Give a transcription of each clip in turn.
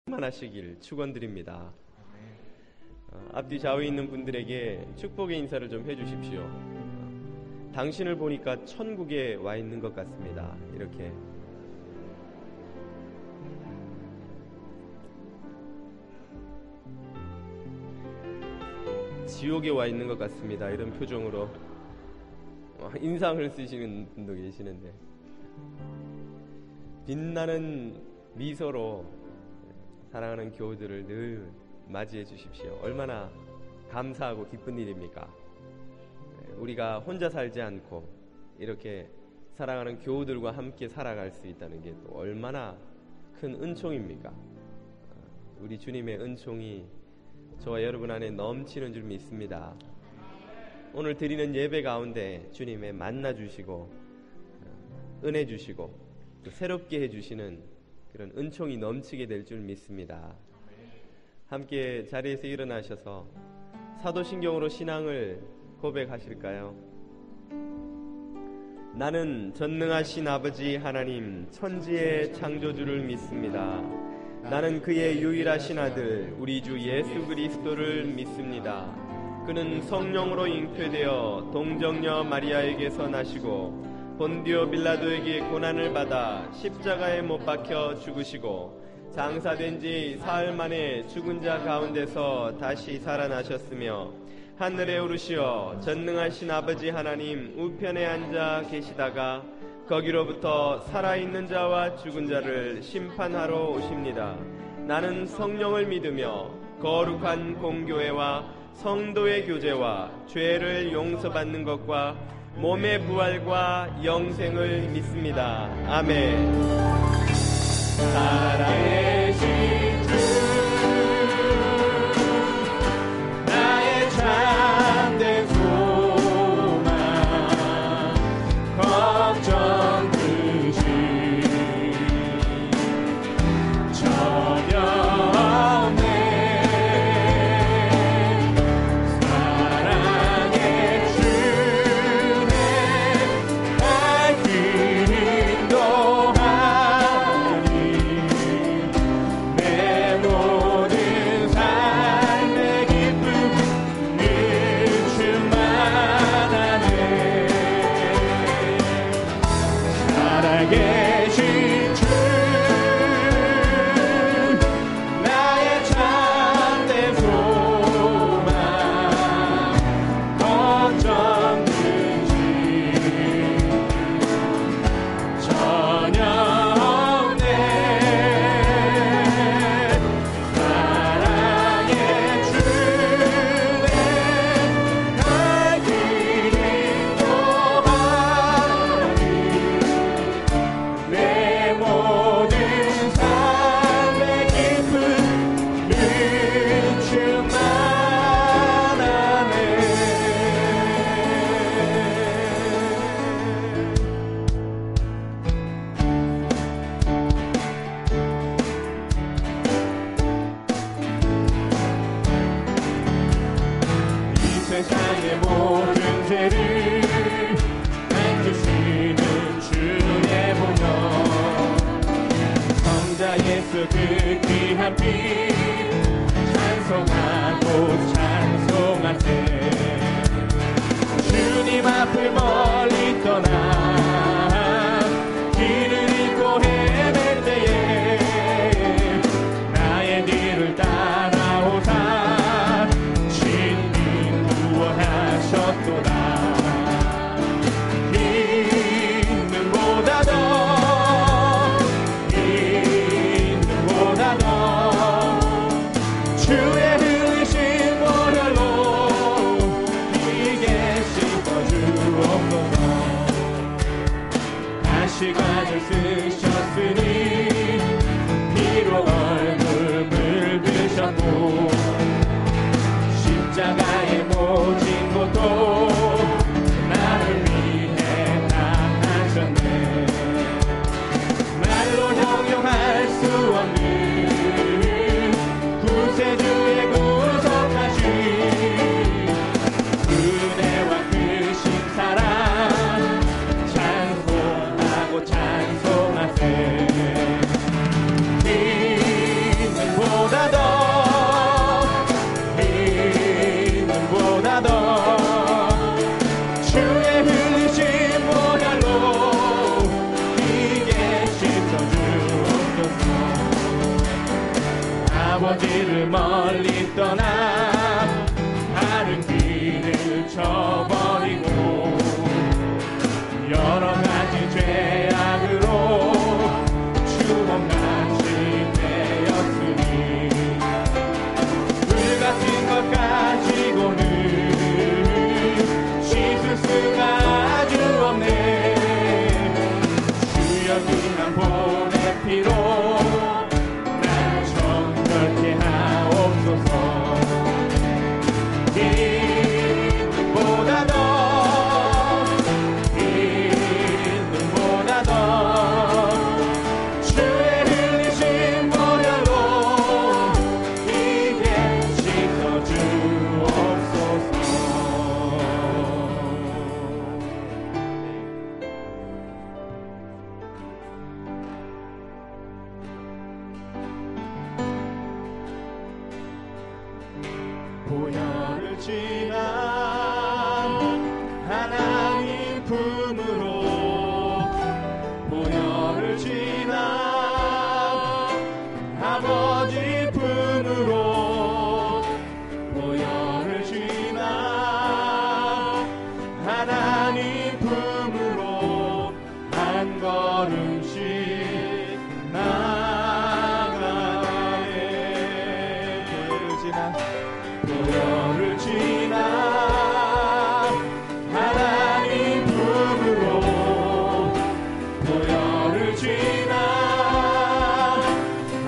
하시길 축원드립니다. 앞뒤 좌우에 있는 분들에게 축복의 인사를 좀 해주십시오. 당신을 보니까 천국에 와 있는 것 같습니다. 이렇게 지옥에 와 있는 것 같습니다. 이런 표정으로 인상을 쓰시는 분도 계시는데, 빛나는 미소로 사랑하는 교우들을 늘 맞이해 주십시오. 얼마나 감사하고 기쁜 일입니까? 우리가 혼자 살지 않고 이렇게 사랑하는 교우들과 함께 살아갈 수 있다는 게 또 얼마나 큰 은총입니까? 우리 주님의 은총이 저와 여러분 안에 넘치는 줄 믿습니다. 오늘 드리는 예배 가운데 주님의 만나 주시고 은혜 주시고 또 새롭게 해주시는 그런 은총이 넘치게 될 줄 믿습니다. 함께 자리에서 일어나셔서 사도신경으로 신앙을 고백하실까요? 나는 전능하신 아버지 하나님 천지의 창조주를 믿습니다. 나는 그의 유일하신 아들 우리 주 예수 그리스도를 믿습니다. 그는 성령으로 잉태되어 동정녀 마리아에게서 나시고 본디오 빌라도에게 고난을 받아 십자가에 못 박혀 죽으시고 장사된 지 사흘 만에 죽은 자 가운데서 다시 살아나셨으며 하늘에 오르시어 전능하신 아버지 하나님 우편에 앉아 계시다가 거기로부터 살아있는 자와 죽은 자를 심판하러 오십니다. 나는 성령을 믿으며 거룩한 공교회와 성도의 교제와 죄를 용서받는 것과 몸의 부활과 영생을 믿습니다. 아멘. 살아계신 주 나의 참된 소망 걱정 끝이 전혀 없네. 사랑의 주님 날 인도하니 내 모든 삶의 기쁨 늘 충만하네. 살아계신 주 나의 참된 소망 걱정 끝이 전혀 없네. 사랑의 주님 날 인도하니 내 모든 삶의 기쁨 늘 충만하네. 이 세상의 모든 죄를 닦으시는 주의 보혈 성자 예수 그 귀한 피 찬송하고 찬송하세. 주님 앞을 멀리 떠나 길을 잃고 헤맬 때에 나의 뒤를 따라오사 진리 구원하셨도다. 있는보다 더 주의 흘리신 보혈로 이게 씻어주옵소서. 가시관을 쓰셨으니 피로 얼굴 물드셨고 십자가의 모진 고통 나를 위해 당하셨네. 말로 형용할 수 없는 구세주의 구속하신 은혜와 크신 사랑 찬송하고 찬송하세. 있는 아버지를 멀리 떠나 다른 길을 쳐버리고 여러 가지 죄악으로 추억같이 되었으니 불같은 것 가지고는 씻을 수가 아주 없네. 주여 그냥 보내 피로 나를 정결케 하옵소서. 이보다 더 이보다 더 주의 흘리신 보혈로 이제 씻어 주옵소서. 보혈을 지나 하나님 품으로 보혈을 지나 아버지 품으로 보혈을 지나 하나님 품으로 한 걸음씩 나가네. 보혈을 지나 보혈을 지나 하나님 품으로 보혈을 지나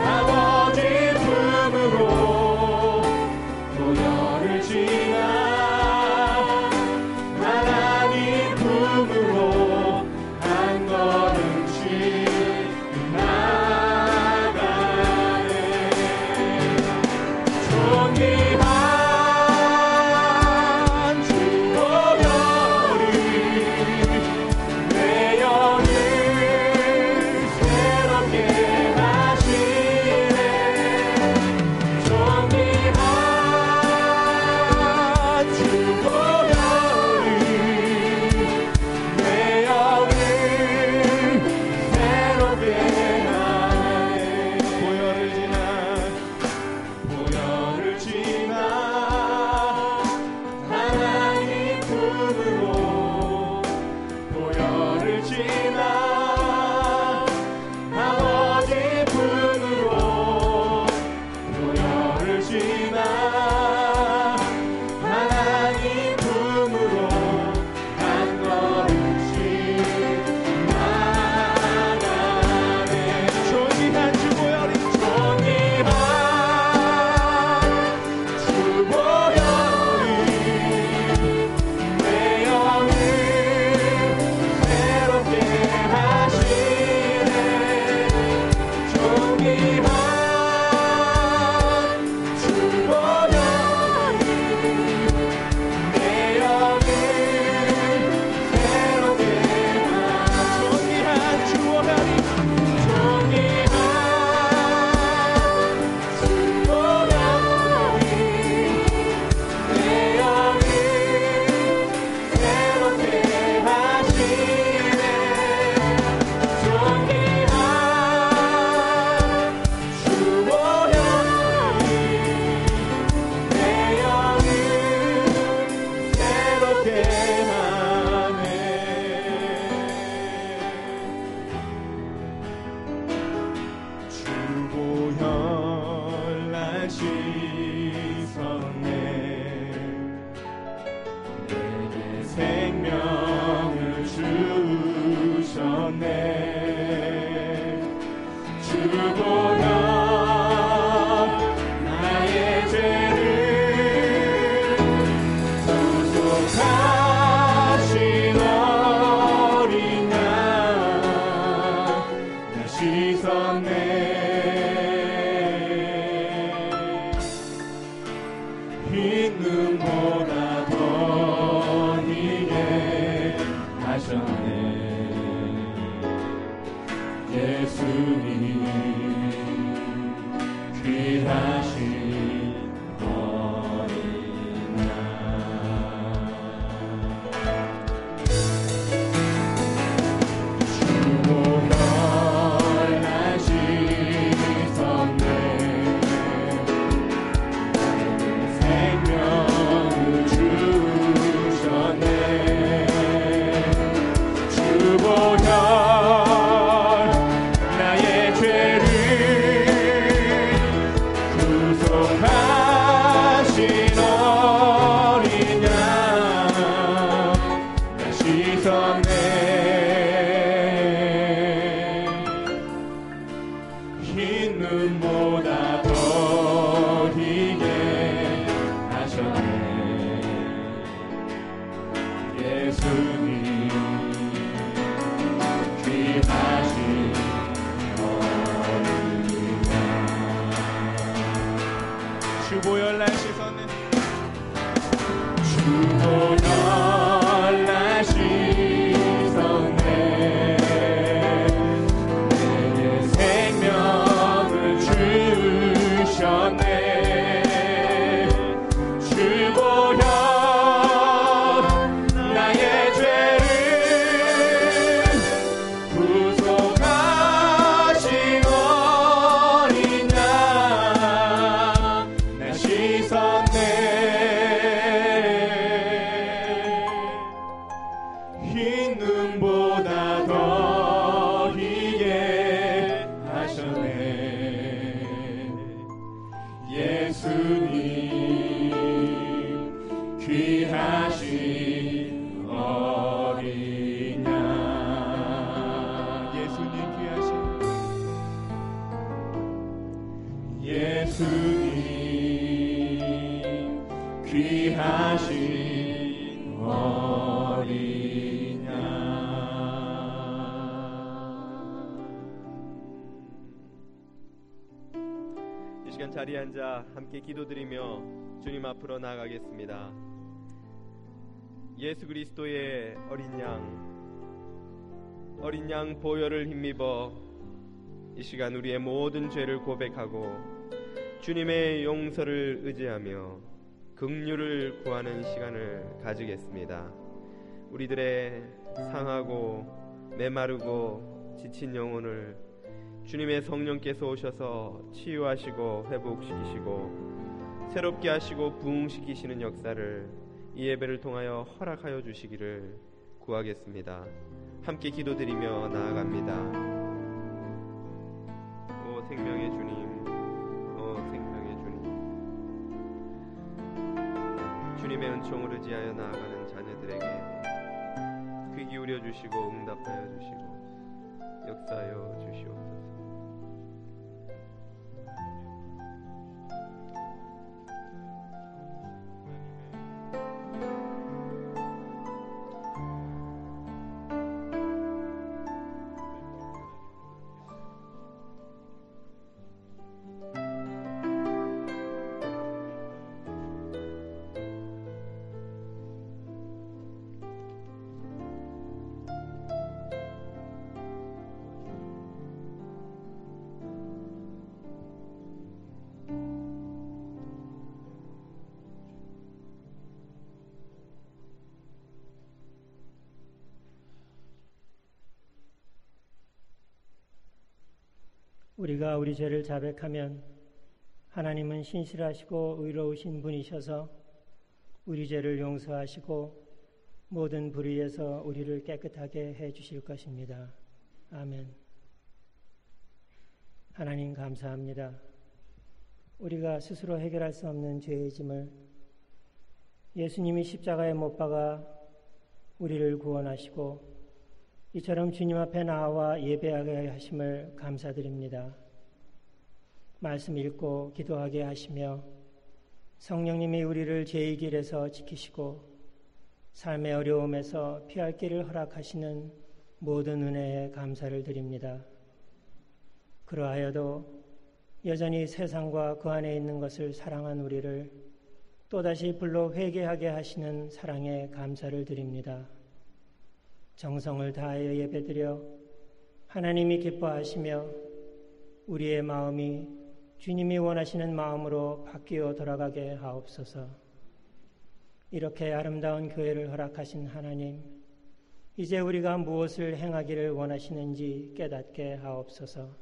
아버지 품으로 보혈을 지나 하나님 품으로 한 걸음씩 나가네. 존귀한 생명을 주셨네. 주보다 나의 죄를 구속하신 어린 양 나 씻었네. 흰 눈보다 더 희게 하셨네. 예수님 귀하신 어린 양. 주보혈 날 씻었네. 주보혈 날 씻었네. 주보혈 날 씻었네. 내게 생명을 주셨네. 주보혈 나의 죄를 구속하신 어린 양 날 씻었네. 흰 눈보다 더 희게 하셨네. 예수님 귀하신 어린 양. 예수님 귀하신 예수님 귀하신 어린 양. 이 시간 자리에 앉아 함께 기도드리며 주님 앞으로 나아가겠습니다. 예수 그리스도의 어린 양 보혈을 힘입어 이 시간 우리의 모든 죄를 고백하고 주님의 용서를 의지하며 긍휼을 구하는 시간을 가지겠습니다. 우리들의 상하고 메마르고 지친 영혼을 주님의 성령께서 오셔서 치유하시고 회복시키시고 새롭게 하시고 부흥시키시는 역사를 이 예배를 통하여 허락하여 주시기를 구하겠습니다. 함께 기도드리며 나아갑니다. 오 생명의 주님, 오 생명의 주님, 주님의 은총을 의지하여 나아가는 자녀들에게 귀 기울여 주시고 응답하여 주시고 역사하여 주시옵소서. 우리가 우리 죄를 자백하면 하나님은 신실하시고 의로우신 분이셔서 우리 죄를 용서하시고 모든 불의에서 우리를 깨끗하게 해 주실 것입니다. 아멘. 하나님 감사합니다. 우리가 스스로 해결할 수 없는 죄의 짐을 예수님이 십자가에 못 박아 우리를 구원하시고 이처럼 주님 앞에 나와 예배하게 하심을 감사드립니다. 말씀 읽고 기도하게 하시며 성령님이 우리를 죄의 길에서 지키시고 삶의 어려움에서 피할 길을 허락하시는 모든 은혜에 감사를 드립니다. 그러하여도 여전히 세상과 그 안에 있는 것을 사랑한 우리를 또다시 불러 회개하게 하시는 사랑에 감사를 드립니다. 정성을 다하여 예배드려 하나님이 기뻐하시며 우리의 마음이 주님이 원하시는 마음으로 바뀌어 돌아가게 하옵소서. 이렇게 아름다운 교회를 허락하신 하나님, 이제 우리가 무엇을 행하기를 원하시는지 깨닫게 하옵소서.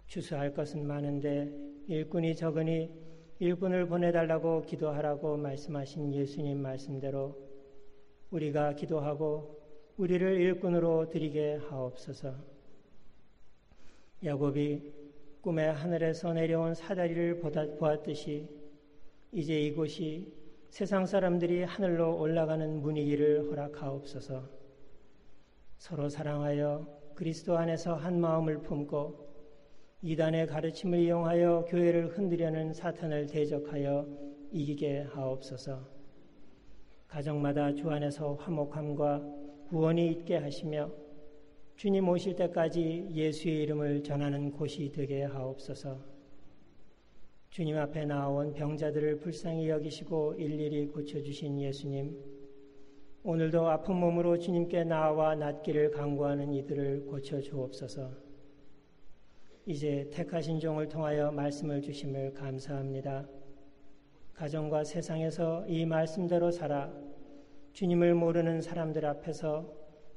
추수할 것은 많은데 일꾼이 적으니 일꾼을 보내달라고 기도하라고 말씀하신 예수님 말씀대로 우리가 기도하고 우리를 일꾼으로 드리게 하옵소서. 야곱이 꿈에 하늘에서 내려온 사다리를 보았듯이 이제 이곳이 세상 사람들이 하늘로 올라가는 문이기를 허락하옵소서. 서로 사랑하여 그리스도 안에서 한 마음을 품고 이단의 가르침을 이용하여 교회를 흔들려는 사탄을 대적하여 이기게 하옵소서. 가정마다 주 안에서 화목함과 구원이 있게 하시며 주님 오실 때까지 예수의 이름을 전하는 곳이 되게 하옵소서. 주님 앞에 나온 병자들을 불쌍히 여기시고 일일이 고쳐주신 예수님, 오늘도 아픈 몸으로 주님께 나와 낫기를 간구하는 이들을 고쳐주옵소서. 이제 택하신 종을 통하여 말씀을 주심을 감사합니다. 가정과 세상에서 이 말씀대로 살아 주님을 모르는 사람들 앞에서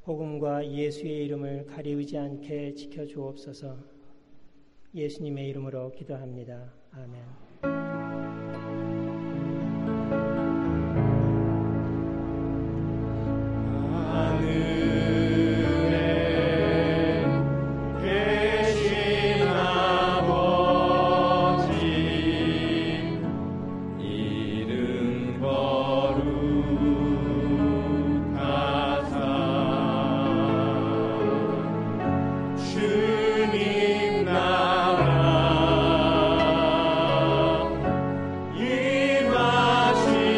복음과 예수의 이름을 가리우지 않게 지켜주옵소서. 예수님의 이름으로 기도합니다. 아멘. 나라 임하시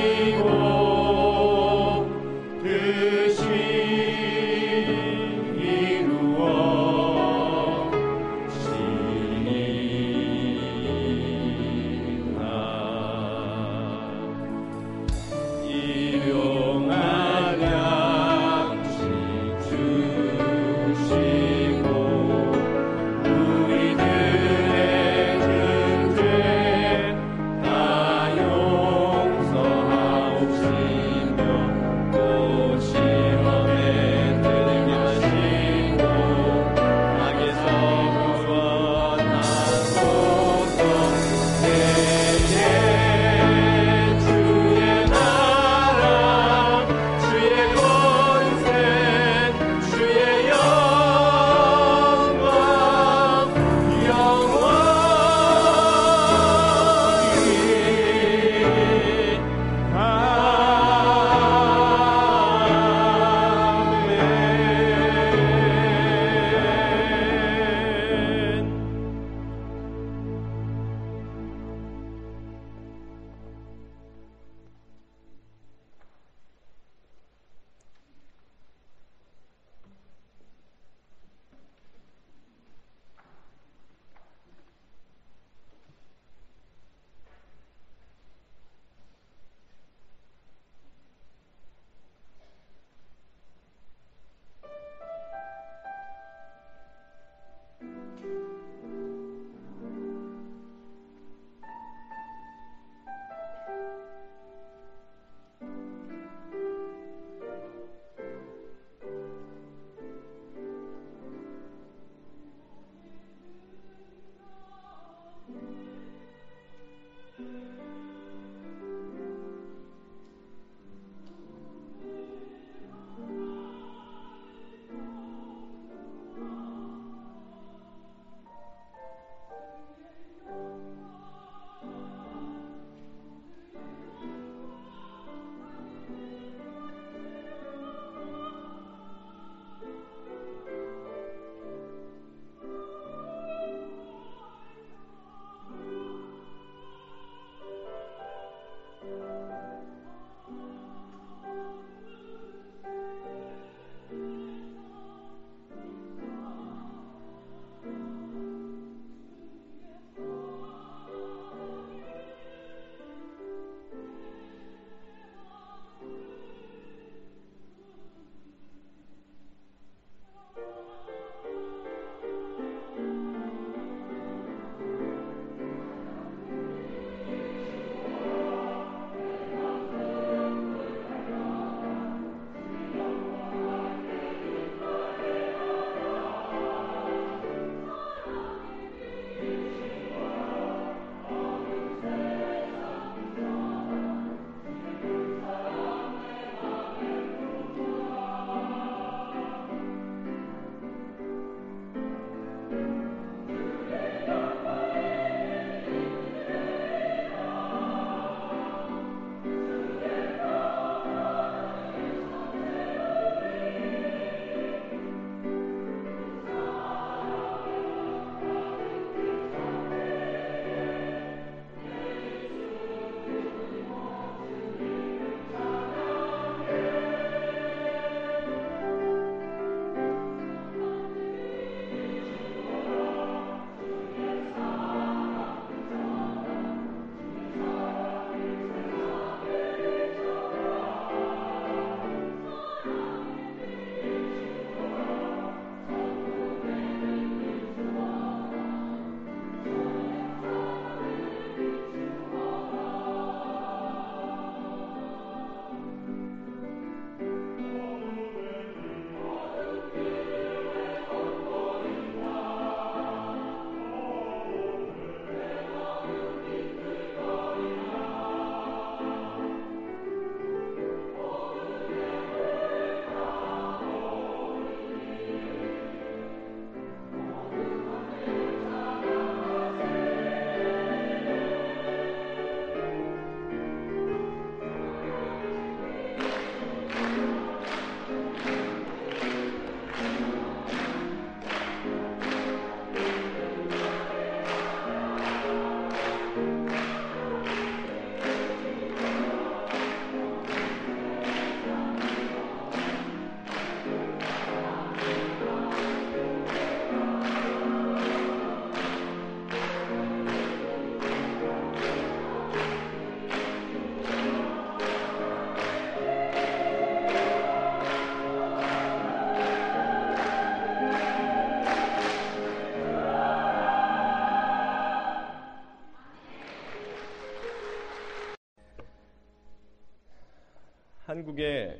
한국에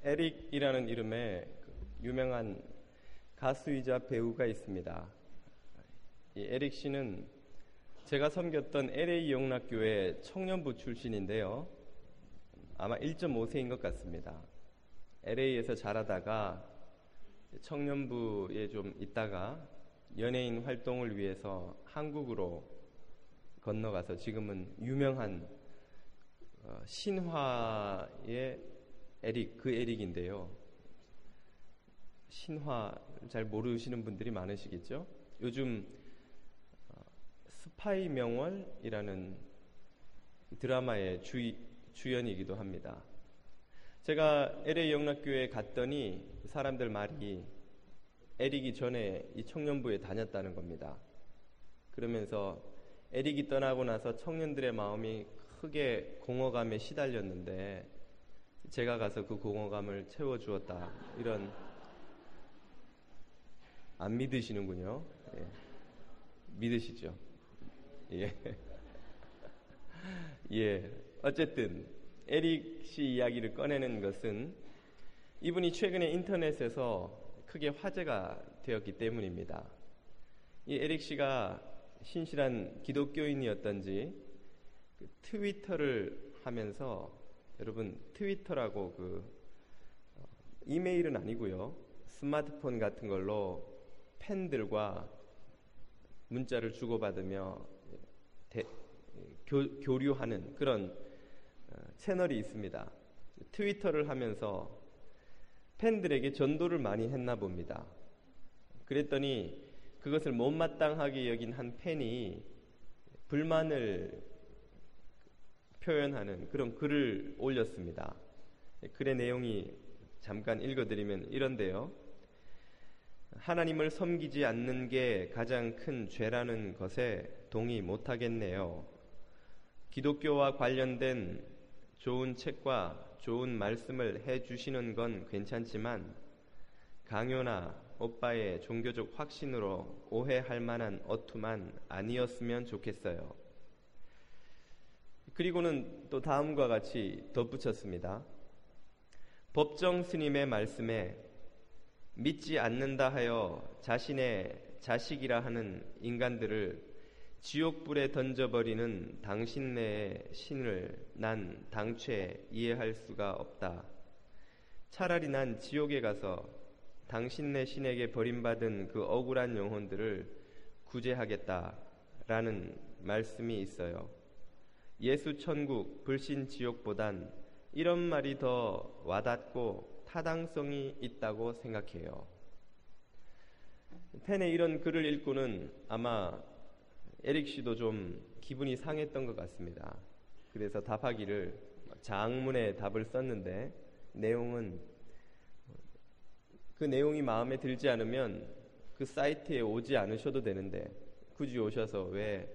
에릭이라는 이름의 유명한 가수이자 배우가 있습니다. 이 에릭 씨는 제가 섬겼던 LA 영락교회 청년부 출신인데요. 아마 1.5세인 것 같습니다. LA에서 자라다가 청년부에 좀 있다가 연예인 활동을 위해서 한국으로 건너가서 지금은 유명한 신화의 에릭, 그 에릭인데요. 신화 잘 모르시는 분들이 많으시겠죠? 요즘 스파이 명월이라는 드라마의 주연이기도 합니다. 제가 LA 영락교회에 갔더니 사람들 말이 에릭이 전에 이 청년부에 다녔다는 겁니다. 그러면서 에릭이 떠나고 나서 청년들의 마음이 크게 공허감에 시달렸는데 제가 가서 그 공허감을 채워주었다. 이런, 안 믿으시는군요. 예. 믿으시죠? 예. 예. 어쨌든 에릭 씨 이야기를 꺼내는 것은 이분이 최근에 인터넷에서 크게 화제가 되었기 때문입니다. 이 에릭 씨가 신실한 기독교인이었던지 트위터를 하면서, 여러분 트위터라고 이메일은 아니고요, 스마트폰 같은 걸로 팬들과 문자를 주고받으며 교류하는 그런 채널이 있습니다. 트위터를 하면서 팬들에게 전도를 많이 했나 봅니다. 그랬더니 그것을 못마땅하게 여긴 한 팬이 불만을 표현하는 그런 글을 올렸습니다. 글의 내용이 잠깐 읽어드리면 이런데요. 하나님을 섬기지 않는 게 가장 큰 죄라는 것에 동의 못하겠네요. 기독교와 관련된 좋은 책과 좋은 말씀을 해주시는 건 괜찮지만 강요나 오빠의 종교적 확신으로 오해할 만한 어투만 아니었으면 좋겠어요. 그리고는 또 다음과 같이 덧붙였습니다. 법정 스님의 말씀에 믿지 않는다 하여 자신의 자식이라 하는 인간들을 지옥불에 던져버리는 당신네의 신을 난 당최 이해할 수가 없다. 차라리 난 지옥에 가서 당신네 신에게 버림받은 그 억울한 영혼들을 구제하겠다라는 말씀이 있어요. 예수 천국, 불신 지옥보단 이런 말이 더 와닿고 타당성이 있다고 생각해요. 팬의 이런 글을 읽고는 아마 에릭 씨도 좀 기분이 상했던 것 같습니다. 그래서 답하기를 장문의 답을 썼는데 그 내용이 마음에 들지 않으면 그 사이트에 오지 않으셔도 되는데 굳이 오셔서 왜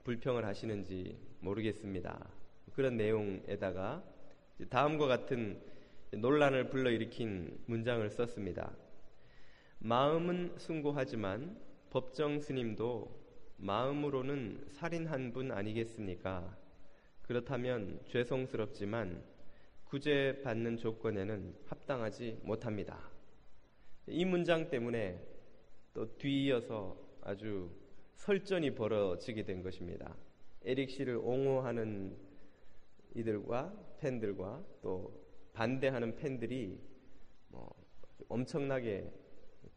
불평을 하시는지 모르겠습니다. 그런 내용에다가 다음과 같은 논란을 불러일으킨 문장을 썼습니다. 마음은 숭고하지만 법정 스님도 마음으로는 살인한 분 아니겠습니까? 그렇다면 죄송스럽지만 구제받는 조건에는 합당하지 못합니다. 이 문장 때문에 또 뒤이어서 아주 설전이 벌어지게 된 것입니다. 에릭 씨를 옹호하는 이들과 팬들과 또 반대하는 팬들이 엄청나게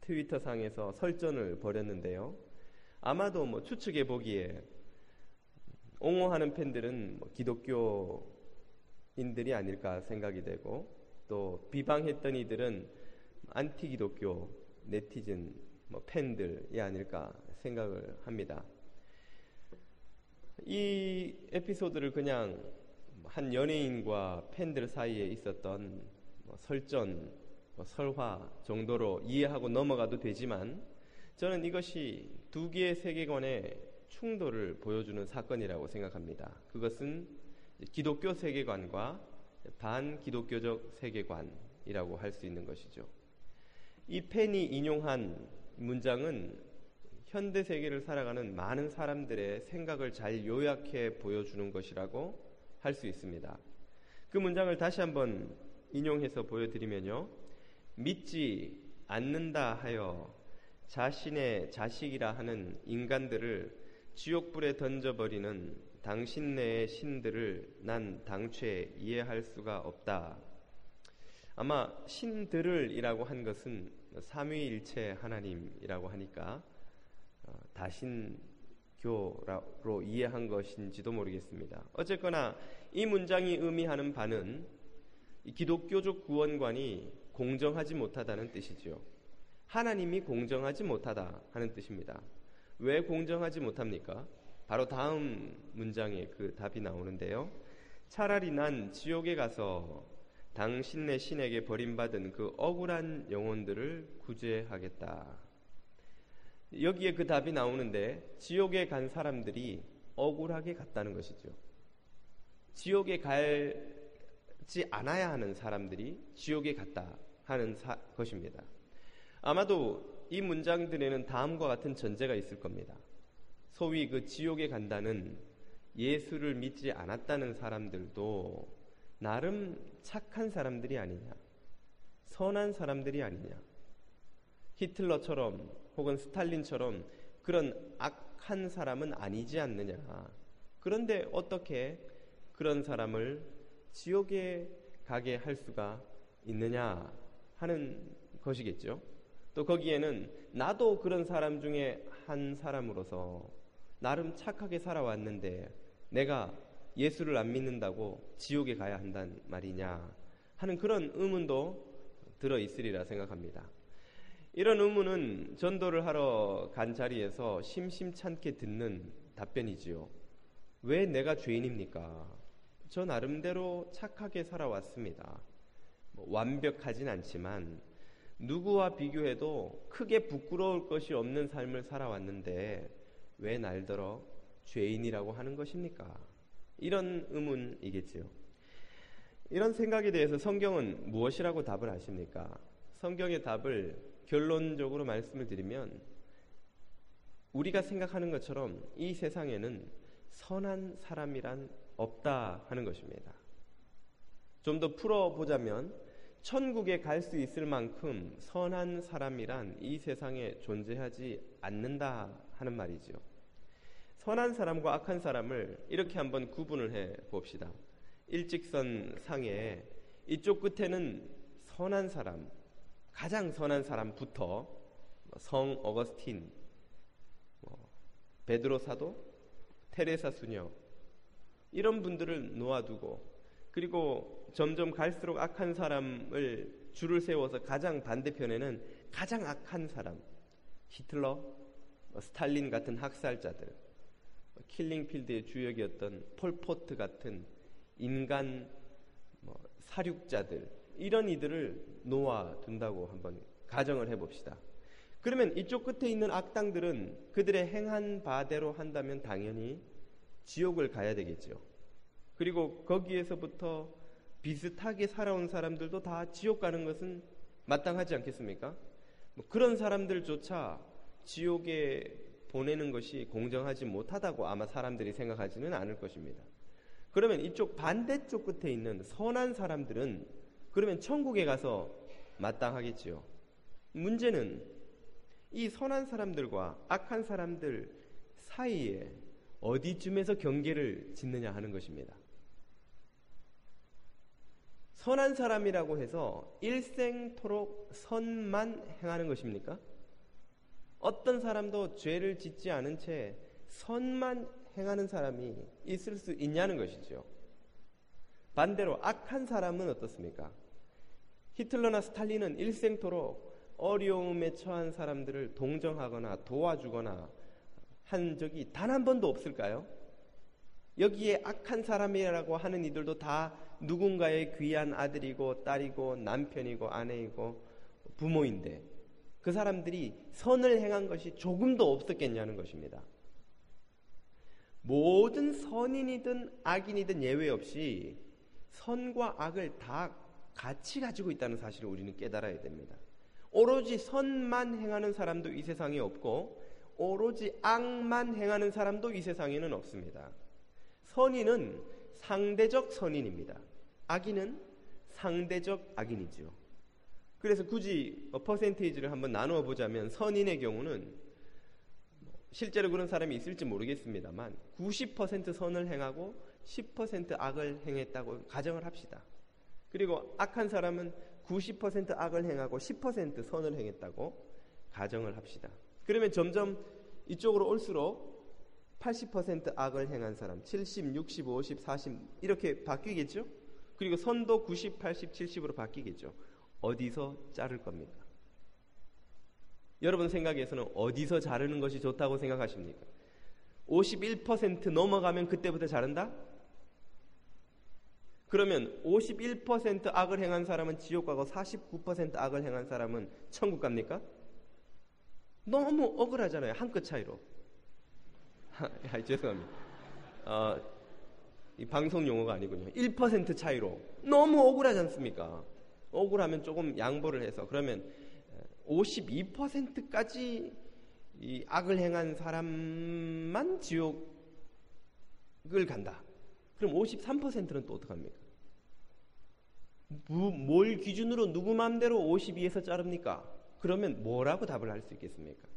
트위터 상에서 설전을 벌였는데요. 아마도 추측해 보기에 옹호하는 팬들은 기독교인들이 아닐까 생각이 되고, 또 비방했던 이들은 안티 기독교 네티즌 팬들이 아닐까 생각을 합니다. 이 에피소드를 그냥 한 연예인과 팬들 사이에 있었던 설전, 설화 정도로 이해하고 넘어가도 되지만, 저는 이것이 두 개의 세계관의 충돌을 보여주는 사건이라고 생각합니다. 그것은 기독교 세계관과 반기독교적 세계관이라고 할 수 있는 것이죠. 이 팬이 인용한 문장은 현대 세계를 살아가는 많은 사람들의 생각을 잘 요약해 보여주는 것이라고 할 수 있습니다. 그 문장을 다시 한번 인용해서 보여드리면요, 믿지 않는다 하여 자신의 자식이라 하는 인간들을 지옥불에 던져버리는 당신네의 신들을 난 당최 이해할 수가 없다. 아마 신들을 이라고 한 것은 삼위일체 하나님이라고 하니까 다신교로 이해한 것인지도 모르겠습니다. 어쨌거나 이 문장이 의미하는 바는 기독교적 구원관이 공정하지 못하다는 뜻이지요. 하나님이 공정하지 못하다 하는 뜻입니다. 왜 공정하지 못합니까? 바로 다음 문장에 그 답이 나오는데요. 차라리 난 지옥에 가서 당신네 신에게 버림받은 그 억울한 영혼들을 구제하겠다. 여기에 그 답이 나오는데 지옥에 간 사람들이 억울하게 갔다는 것이죠. 지옥에 갈지 않아야 하는 사람들이 지옥에 갔다 하는 것입니다. 아마도 이 문장들에는 다음과 같은 전제가 있을 겁니다. 소위 그 지옥에 간다는 예수를 믿지 않았다는 사람들도 나름 착한 사람들이 아니냐, 선한 사람들이 아니냐, 히틀러처럼 혹은 스탈린처럼 그런 악한 사람은 아니지 않느냐. 그런데 어떻게 그런 사람을 지옥에 가게 할 수가 있느냐 하는 것이겠죠. 또 거기에는 나도 그런 사람 중에 한 사람으로서 나름 착하게 살아왔는데 내가 예수를 안 믿는다고 지옥에 가야 한단 말이냐 하는 그런 의문도 들어있으리라 생각합니다. 이런 의문은 전도를 하러 간 자리에서 심심찮게 듣는 답변이지요. 왜 내가 죄인입니까? 저 나름대로 착하게 살아왔습니다. 완벽하진 않지만 누구와 비교해도 크게 부끄러울 것이 없는 삶을 살아왔는데 왜 날더러 죄인이라고 하는 것입니까? 이런 의문이겠지요. 이런 생각에 대해서 성경은 무엇이라고 답을 하십니까? 성경의 답을 결론적으로 말씀을 드리면 우리가 생각하는 것처럼 이 세상에는 선한 사람이란 없다 하는 것입니다. 좀 더 풀어보자면 천국에 갈 수 있을 만큼 선한 사람이란 이 세상에 존재하지 않는다 하는 말이죠. 선한 사람과 악한 사람을 이렇게 한번 구분을 해 봅시다. 일직선 상에 이쪽 끝에는 선한 사람, 가장 선한 사람부터 성 어거스틴, 베드로 사도, 테레사 수녀 이런 분들을 놓아두고 그리고 점점 갈수록 악한 사람을 줄을 세워서 가장 반대편에는 가장 악한 사람, 히틀러, 스탈린 같은 학살자들, 킬링필드의 주역이었던 폴포트 같은 인간 사륙자들 이런 이들을 놓아둔다고 한번 가정을 해봅시다. 그러면 이쪽 끝에 있는 악당들은 그들의 행한 바대로 한다면 당연히 지옥을 가야 되겠죠. 그리고 거기에서부터 비슷하게 살아온 사람들도 다 지옥 가는 것은 마땅하지 않겠습니까? 그런 사람들조차 지옥에 보내는 것이 공정하지 못하다고 아마 사람들이 생각하지는 않을 것입니다. 그러면 이쪽 반대쪽 끝에 있는 선한 사람들은 그러면 천국에 가서 마땅하겠지요. 문제는 이 선한 사람들과 악한 사람들 사이에 어디쯤에서 경계를 짓느냐 하는 것입니다. 선한 사람이라고 해서 일생토록 선만 행하는 것입니까? 어떤 사람도 죄를 짓지 않은 채 선만 행하는 사람이 있을 수 있냐는 것이죠. 반대로 악한 사람은 어떻습니까? 히틀러나 스탈린은 일생토록 어려움에 처한 사람들을 동정하거나 도와주거나 한 적이 단 한 번도 없을까요? 여기에 악한 사람이라고 하는 이들도 다 누군가의 귀한 아들이고 딸이고 남편이고 아내이고 부모인데 그 사람들이 선을 행한 것이 조금도 없었겠냐는 것입니다. 모든 선인이든 악인이든 예외 없이 선과 악을 다 같이 가지고 있다는 사실을 우리는 깨달아야 됩니다. 오로지 선만 행하는 사람도 이 세상에 없고 오로지 악만 행하는 사람도 이 세상에는 없습니다. 선인은 상대적 선인입니다. 악인은 상대적 악인이죠. 그래서 굳이 퍼센테이지를 한번 나누어 보자면 선인의 경우는 실제로 그런 사람이 있을지 모르겠습니다만 90% 선을 행하고 10% 악을 행했다고 가정을 합시다. 그리고 악한 사람은 90% 악을 행하고 10% 선을 행했다고 가정을 합시다. 그러면 점점 이쪽으로 올수록 80% 악을 행한 사람, 70, 60, 50, 40 이렇게 바뀌겠죠? 그리고 선도 90, 80, 70으로 바뀌겠죠. 어디서 자를 겁니까? 여러분 생각에서는 어디서 자르는 것이 좋다고 생각하십니까? 51% 넘어가면 그때부터 자른다? 그러면 51% 악을 행한 사람은 지옥 가고 49% 악을 행한 사람은 천국 갑니까? 너무 억울하잖아요. 한 끗 차이로. 죄송합니다. 이 방송 용어가 아니군요. 1% 차이로 너무 억울하지 않습니까? 억울하면 조금 양보를 해서 그러면 52%까지 이 악을 행한 사람만 지옥을 간다. 그럼 53%는 또 어떡합니까? 뭘 기준으로 누구 맘대로 52에서 자릅니까? 그러면 뭐라고 답을 할 수 있겠습니까?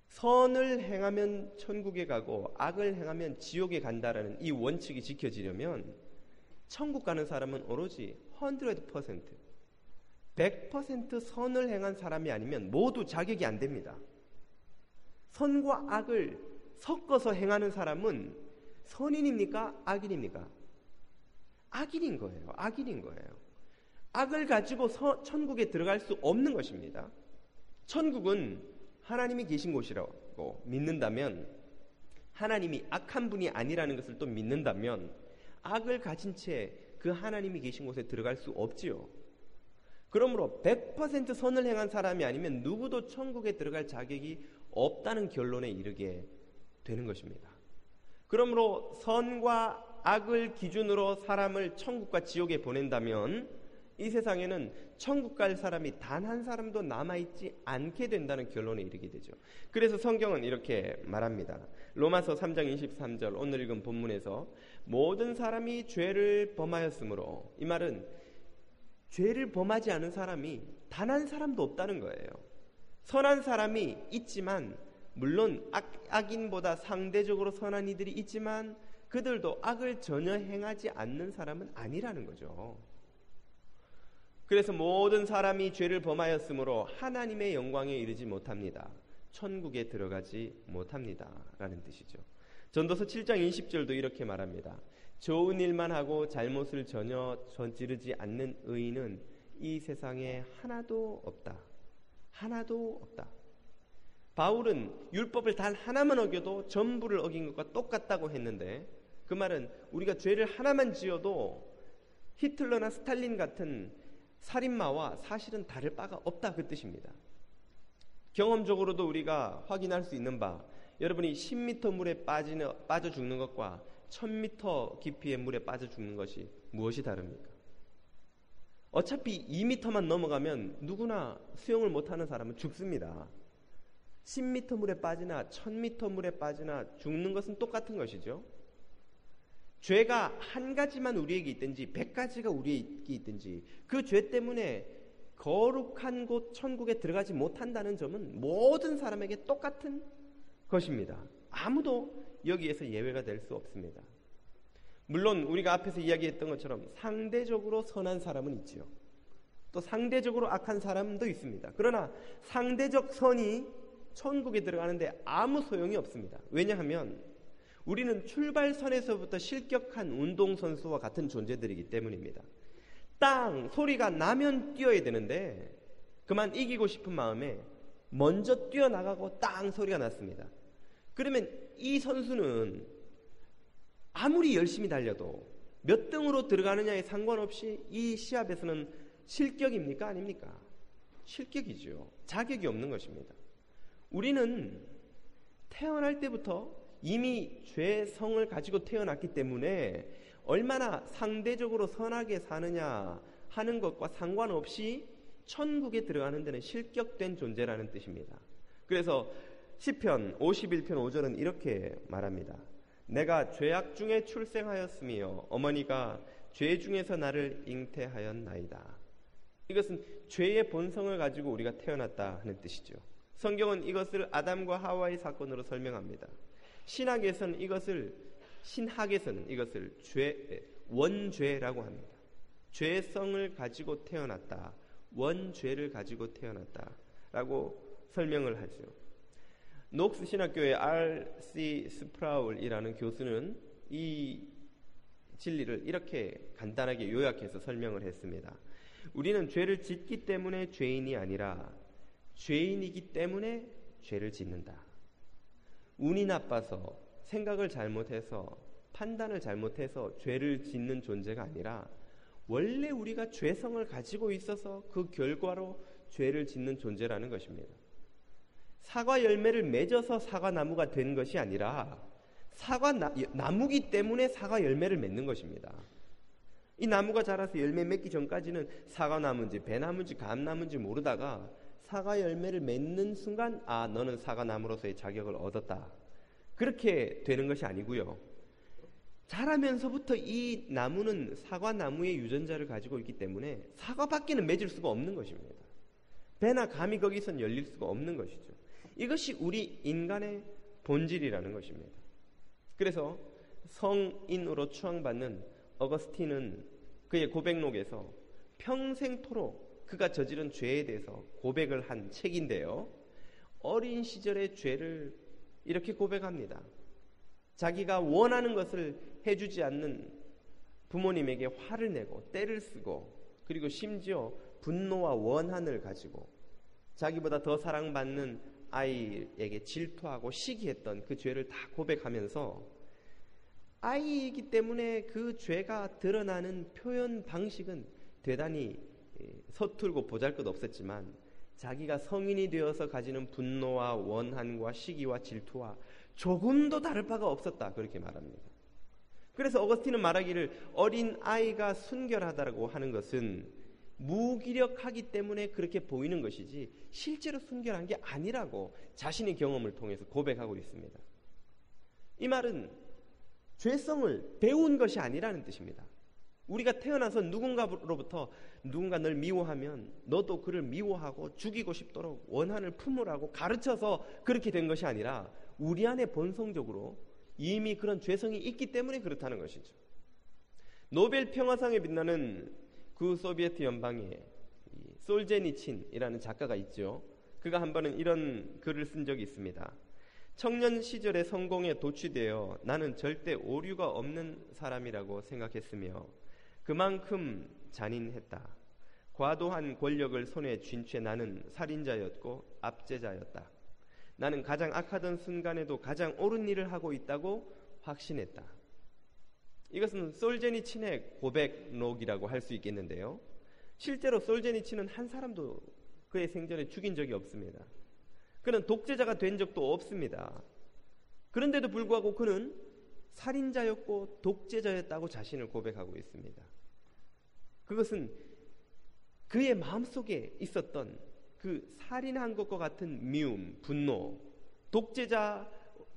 선을 행하면 천국에 가고 악을 행하면 지옥에 간다라는 이 원칙이 지켜지려면 천국 가는 사람은 오로지 100% 선을 행한 사람이 아니면 모두 자격이 안 됩니다. 선과 악을 섞어서 행하는 사람은 선인입니까? 악인입니까? 악인인 거예요. 악인인 거예요. 악을 가지고 천국에 들어갈 수 없는 것입니다. 천국은 하나님이 계신 곳이라고 믿는다면, 하나님이 악한 분이 아니라는 것을 또 믿는다면 악을 가진 채 그 하나님이 계신 곳에 들어갈 수 없지요. 그러므로 100% 선을 행한 사람이 아니면 누구도 천국에 들어갈 자격이 없다는 결론에 이르게 되는 것입니다. 그러므로 선과 악을 기준으로 사람을 천국과 지옥에 보낸다면 이 세상에는 천국 갈 사람이 단 한 사람도 남아있지 않게 된다는 결론에 이르게 되죠. 그래서 성경은 이렇게 말합니다. 로마서 3장 23절 오늘 읽은 본문에서 모든 사람이 죄를 범하였으므로, 이 말은 죄를 범하지 않은 사람이 단 한 사람도 없다는 거예요. 선한 사람이 있지만, 물론 악인보다 상대적으로 선한 이들이 있지만 그들도 악을 전혀 행하지 않는 사람은 아니라는 거죠. 그래서 모든 사람이 죄를 범하였으므로 하나님의 영광에 이르지 못합니다. 천국에 들어가지 못합니다. 라는 뜻이죠. 전도서 7장 20절도 이렇게 말합니다. 좋은 일만 하고 잘못을 전혀 저지르지 않는 의인은 이 세상에 하나도 없다. 하나도 없다. 바울은 율법을 단 하나만 어겨도 전부를 어긴 것과 똑같다고 했는데, 그 말은 우리가 죄를 하나만 지어도 히틀러나 스탈린 같은 살인마와 사실은 다를 바가 없다, 그 뜻입니다. 경험적으로도 우리가 확인할 수 있는 바, 여러분이 10m 물에 빠져 죽는 것과 1000m 깊이의 물에 빠져 죽는 것이 무엇이 다릅니까? 어차피 2m만 넘어가면 누구나 수영을 못하는 사람은 죽습니다. 10m 물에 빠지나 1000m 물에 빠지나 죽는 것은 똑같은 것이죠. 죄가 한 가지만 우리에게 있든지 100가지가 우리에게 있든지 그 죄 때문에 거룩한 곳 천국에 들어가지 못한다는 점은 모든 사람에게 똑같은 것입니다. 아무도 여기에서 예외가 될 수 없습니다. 물론 우리가 앞에서 이야기했던 것처럼 상대적으로 선한 사람은 있지요. 또 상대적으로 악한 사람도 있습니다. 그러나 상대적 선이 천국에 들어가는데 아무 소용이 없습니다. 왜냐하면 우리는 출발선에서부터 실격한 운동선수와 같은 존재들이기 때문입니다. 땅 소리가 나면 뛰어야 되는데 그만 이기고 싶은 마음에 먼저 뛰어나가고 땅 소리가 났습니다. 그러면 이 선수는 아무리 열심히 달려도 몇 등으로 들어가느냐에 상관없이 이 시합에서는 실격입니까? 아닙니까? 실격이죠. 자격이 없는 것입니다. 우리는 태어날 때부터 이미 죄성을 가지고 태어났기 때문에 얼마나 상대적으로 선하게 사느냐 하는 것과 상관없이 천국에 들어가는 데는 실격된 존재라는 뜻입니다. 그래서 시편 51편 5절은 이렇게 말합니다. 내가 죄악 중에 출생하였으며 어머니가 죄 중에서 나를 잉태하였나이다. 이것은 죄의 본성을 가지고 우리가 태어났다 하는 뜻이죠. 성경은 이것을 아담과 하와의 사건으로 설명합니다. 신학에서는 이것을 원죄라고 합니다. 죄성을 가지고 태어났다, 원죄를 가지고 태어났다라고 설명을 하죠. 녹스 신학교의 R.C. 스프라울이라는 교수는 이 진리를 이렇게 간단하게 요약해서 설명을 했습니다. 우리는 죄를 짓기 때문에 죄인이 아니라 죄인이기 때문에 죄를 짓는다. 운이 나빠서, 생각을 잘못해서, 판단을 잘못해서 죄를 짓는 존재가 아니라 원래 우리가 죄성을 가지고 있어서 그 결과로 죄를 짓는 존재라는 것입니다. 사과 열매를 맺어서 사과나무가 된 것이 아니라 나무기 때문에 사과 열매를 맺는 것입니다. 이 나무가 자라서 열매 맺기 전까지는 사과나무인지 배나무인지 감나무인지 모르다가 사과 열매를 맺는 순간 너는 사과나무로서의 자격을 얻었다. 그렇게 되는 것이 아니고요. 자라면서부터 이 나무는 사과나무의 유전자를 가지고 있기 때문에 사과밖에는 맺을 수가 없는 것입니다. 배나 감이 거기선 열릴 수가 없는 것이죠. 이것이 우리 인간의 본질이라는 것입니다. 그래서 성인으로 추앙받는 어거스틴은 그의 고백록에서 평생토록 그가 저지른 죄에 대해서 고백을 한 책인데요. 어린 시절의 죄를 이렇게 고백합니다. 자기가 원하는 것을 해주지 않는 부모님에게 화를 내고 때를 쓰고, 그리고 심지어 분노와 원한을 가지고 자기보다 더 사랑받는 아이에게 질투하고 시기했던 그 죄를 다 고백하면서 아이이기 때문에 그 죄가 드러나는 표현 방식은 대단히 서툴고 보잘것없었지만 자기가 성인이 되어서 가지는 분노와 원한과 시기와 질투와 조금도 다를 바가 없었다, 그렇게 말합니다. 그래서 어거스틴은 말하기를 어린 아이가 순결하다고 하는 것은 무기력하기 때문에 그렇게 보이는 것이지 실제로 순결한 게 아니라고 자신의 경험을 통해서 고백하고 있습니다. 이 말은 죄성을 배운 것이 아니라는 뜻입니다. 우리가 태어나서 누군가로부터 누군가 널 미워하면 너도 그를 미워하고 죽이고 싶도록 원한을 품으라고 가르쳐서 그렇게 된 것이 아니라 우리 안에 본성적으로 이미 그런 죄성이 있기 때문에 그렇다는 것이죠. 노벨 평화상에 빛나는 구소비에트 연방에 솔제니친이라는 작가가 있죠. 그가 한 번은 이런 글을 쓴 적이 있습니다. 청년 시절의 성공에 도취되어 나는 절대 오류가 없는 사람이라고 생각했으며 그만큼 잔인했다. 과도한 권력을 손에 쥔 채 나는 살인자였고 압제자였다. 나는 가장 악하던 순간에도 가장 옳은 일을 하고 있다고 확신했다. 이것은 솔제니친의 고백록이라고 할 수 있겠는데요. 실제로 솔제니친은 한 사람도 그의 생전에 죽인 적이 없습니다. 그는 독재자가 된 적도 없습니다. 그런데도 불구하고 그는 살인자였고 독재자였다고 자신을 고백하고 있습니다. 그것은 그의 마음속에 있었던 그 살인한 것과 같은 미움, 분노, 독재자가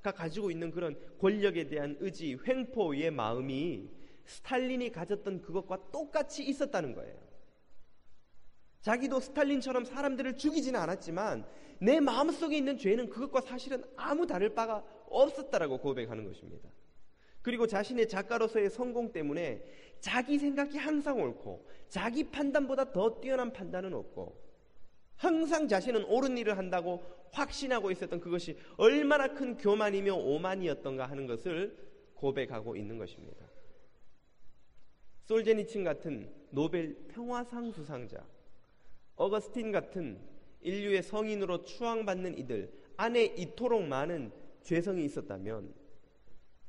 가지고 있는 그런 권력에 대한 의지, 횡포의 마음이 스탈린이 가졌던 그것과 똑같이 있었다는 거예요. 자기도 스탈린처럼 사람들을 죽이지는 않았지만 내 마음속에 있는 죄는 그것과 사실은 아무 다를 바가 없었다라고 고백하는 것입니다. 그리고 자신의 작가로서의 성공 때문에 자기 생각이 항상 옳고 자기 판단보다 더 뛰어난 판단은 없고 항상 자신은 옳은 일을 한다고 확신하고 있었던 그것이 얼마나 큰 교만이며 오만이었던가 하는 것을 고백하고 있는 것입니다. 솔제니친 같은 노벨 평화상 수상자, 어거스틴 같은 인류의 성인으로 추앙받는 이들 안에 이토록 많은 죄성이 있었다면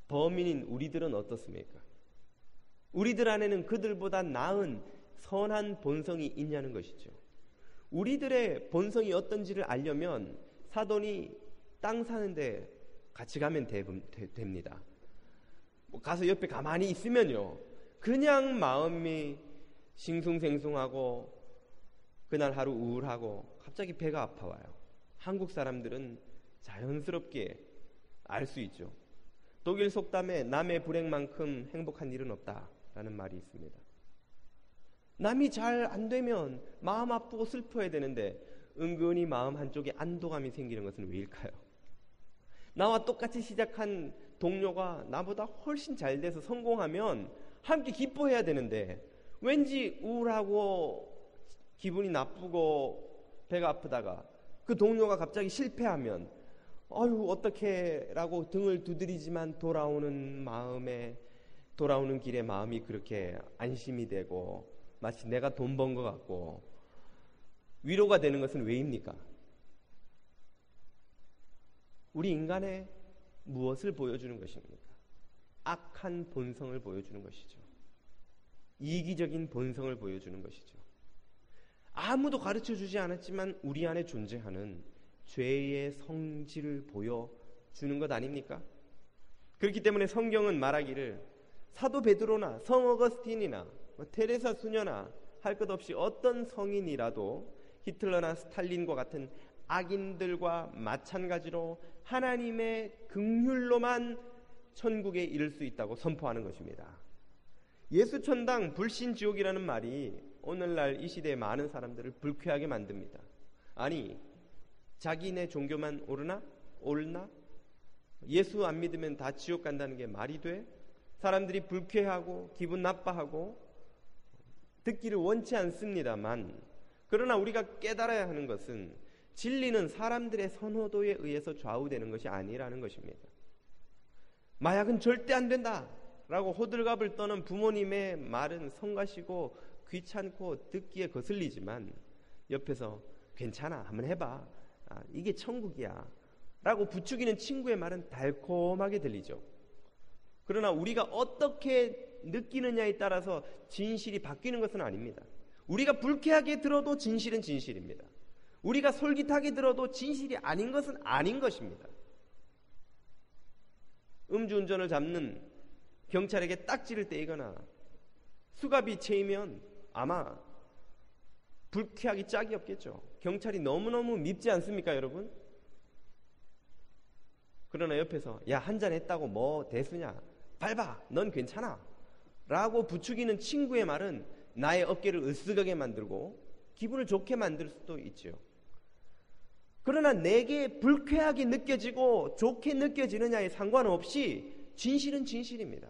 범인인 우리들은 어떻습니까? 우리들 안에는 그들보다 나은 선한 본성이 있냐는 것이죠. 우리들의 본성이 어떤지를 알려면 사돈이 땅 사는데 같이 가면 됩니다. 가서 옆에 가만히 있으면요, 그냥 마음이 싱숭생숭하고 그날 하루 우울하고 갑자기 배가 아파와요. 한국 사람들은 자연스럽게 알 수 있죠. 독일 속담에 남의 불행만큼 행복한 일은 없다. 라는 말이 있습니다. 남이 잘 안 되면 마음 아프고 슬퍼해야 되는데 은근히 마음 한쪽에 안도감이 생기는 것은 왜일까요? 나와 똑같이 시작한 동료가 나보다 훨씬 잘 돼서 성공하면 함께 기뻐해야 되는데 왠지 우울하고 기분이 나쁘고 배가 아프다가 그 동료가 갑자기 실패하면 아유 어떡해 라고 등을 두드리지만 돌아오는 길에 마음이 그렇게 안심이 되고 마치 내가 돈 번 것 같고 위로가 되는 것은 왜입니까? 우리 인간의 무엇을 보여주는 것입니까? 악한 본성을 보여주는 것이죠. 이기적인 본성을 보여주는 것이죠. 아무도 가르쳐주지 않았지만 우리 안에 존재하는 죄의 성질을 보여주는 것 아닙니까? 그렇기 때문에 성경은 말하기를 사도 베드로나 성 어거스틴이나 테레사 수녀나 할 것 없이 어떤 성인이라도 히틀러나 스탈린과 같은 악인들과 마찬가지로 하나님의 긍휼로만 천국에 이를 수 있다고 선포하는 것입니다. 예수천당 불신지옥이라는 말이 오늘날 이 시대의 많은 사람들을 불쾌하게 만듭니다. 아니 자기네 종교만 옳나? 예수 안 믿으면 다 지옥 간다는 게 말이 돼? 사람들이 불쾌하고 기분 나빠하고 듣기를 원치 않습니다만 그러나 우리가 깨달아야 하는 것은 진리는 사람들의 선호도에 의해서 좌우되는 것이 아니라는 것입니다. 마약은 절대 안 된다 라고 호들갑을 떠는 부모님의 말은 성가시고 귀찮고 듣기에 거슬리지만 옆에서 괜찮아 한번 해봐 이게 천국이야 라고 부추기는 친구의 말은 달콤하게 들리죠. 그러나 우리가 어떻게 느끼느냐에 따라서 진실이 바뀌는 것은 아닙니다. 우리가 불쾌하게 들어도 진실은 진실입니다. 우리가 솔깃하게 들어도 진실이 아닌 것은 아닌 것입니다. 음주운전을 잡는 경찰에게 딱지를 떼거나 수갑이 채이면 아마 불쾌하기 짝이 없겠죠. 경찰이 너무너무 밉지 않습니까, 여러분? 그러나 옆에서 야, 한잔 했다고 뭐 대수냐? 밟아, 넌 괜찮아 라고 부추기는 친구의 말은 나의 어깨를 으쓱하게 만들고 기분을 좋게 만들 수도 있죠. 그러나 내게 불쾌하게 느껴지고 좋게 느껴지느냐에 상관없이 진실은 진실입니다.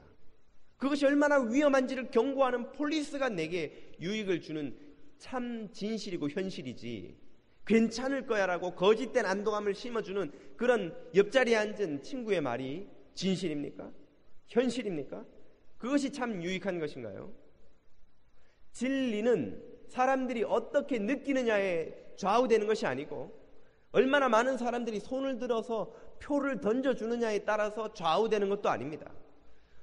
그것이 얼마나 위험한지를 경고하는 폴리스가 내게 유익을 주는 참 진실이고 현실이지 괜찮을 거야 라고 거짓된 안도감을 심어주는 그런 옆자리에 앉은 친구의 말이 진실입니까? 현실입니까? 그것이 참 유익한 것인가요? 진리는 사람들이 어떻게 느끼느냐에 좌우되는 것이 아니고 얼마나 많은 사람들이 손을 들어서 표를 던져주느냐에 따라서 좌우되는 것도 아닙니다.